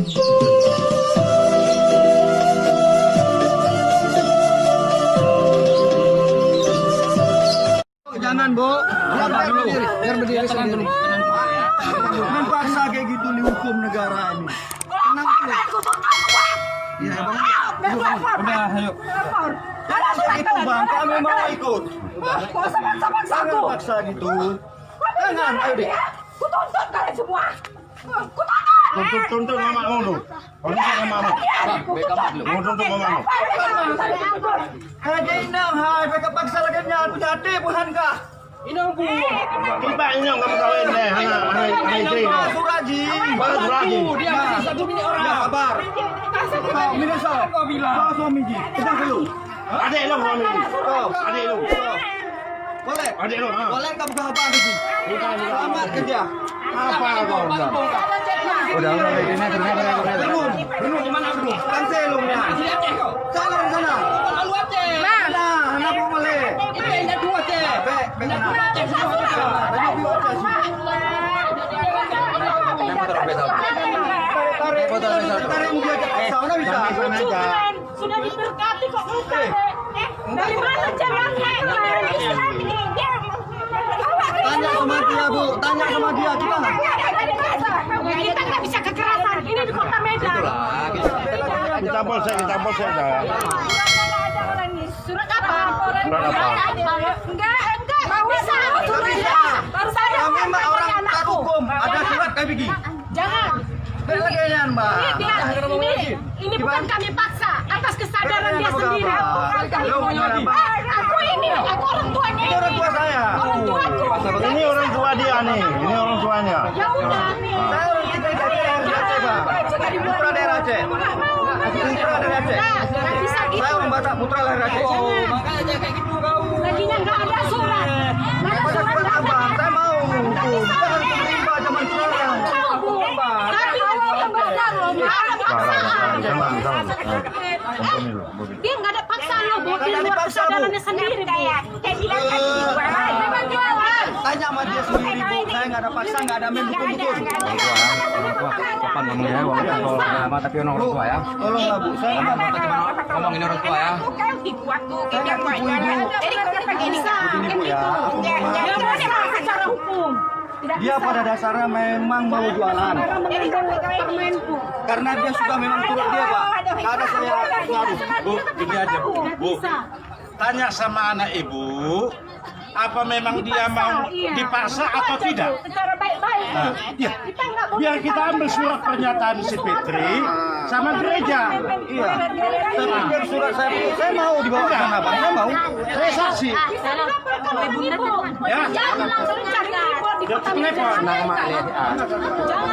Jangan, Bu. Biar berdiri sendiri. Jangan paksa kayak gitu dihukum negara ini. Tenang dulu. Iya, Bang. Udah, ayo. Itu Bang, kami mau ikut. Jangan paksa gitu. Jangan, ayo deh. Kutuntut kalian semua. Tuntut mamamu lu. Tuntut mamamu. Tuntut mamamu. Haji Indang, hai, mereka paksa lagi nyal jadi bukan kah? Indang Bu. Tiba ini enggak kawin deh, anak istri. Masuk Haji. Masuk lagi. Dia satu ini orang. Ya, kabar. Kau minusal. Kau bilang. Kau suami Ji. Kita dulu. Adik lu suami. Adik lu. Boleh. Adik lu. Boleh kamu buka apa Haji? Selamat kerja. Apa kau bilang? Udah belum di mana belum? Kan selumnya. Sana di sana. Lalu aja. Mana? Anak mau boleh. Itu ada dua teh. Be dua teh semua. Banyak dua teh. Tarik dia ke sana bisa. Sudah diberkati kok enggak. Dari mana caranya? Tanya sama dia, Bu. Tanya sama dia gimana? Kita nggak bisa kekerasan. Ini di kota Medan. Kita polsek dah. Surat apa? Surat apa? Enggak. Mau bisa. Baru saja. Kami mah orang tak hukum. Ada surat kayak begini. Jangan. Belajar, Mbak. Ini bukan kami paksa. Atas kesadaran dia sendiri. Aku orang tuanya. Ini orang tua saya. Orang tuaku. Ini orang tua dia nih. Ini orang tuanya. Ya udah nih. Saya orang kita dari Aceh, Pak. Putra daerah Aceh. Putra dari Aceh. Nggak bisa gitu. Saya orang Batak, putra dari Aceh. Makanya kayak gitu kau. Laginya nggak ada surat. Nggak ada Ada surat surat apa? Saya mau hukum. Jangan pemerintah zaman sekarang. tapi aku yang benar loh. Nggak ada paksaan. Dia nggak ada paksaan loh. Bu. Di luar kesadarannya sendiri. Kayak bilang kan memang jualan. Tanya sama dia sendiri, Bu. Saya nggak ada paksa, nggak ada main hukum-hukum. Kapan ngomongnya kalau lama tapi orang tua ya. Tolonglah, Bu. Saya nggak mau. Ngomongin orang tua ya. Dibuat tuh. Saya nggak tipu, Ibu. Jadi kenapa gini kak? Begini, Bu, ya. Aku mau ngomong. Secara hukum. Dia pada dasarnya memang mau jualan. Karena dia sudah memang turut dia, Pak. Nggak ada saya ngaruh. Bu, gini aja Bu. Tanya sama anak ibu, apa memang dia mau dipaksa atau tidak? Secara baik-baik. Nah, iya. Biar kita ambil surat pernyataan si Fitri sama gereja. Iya. Tapi biar surat saya mau dibawa ke sana, Bang. Saya mau. Saya saksi. Ya. Jangan langsung cari di kota Medan. Nama Jangan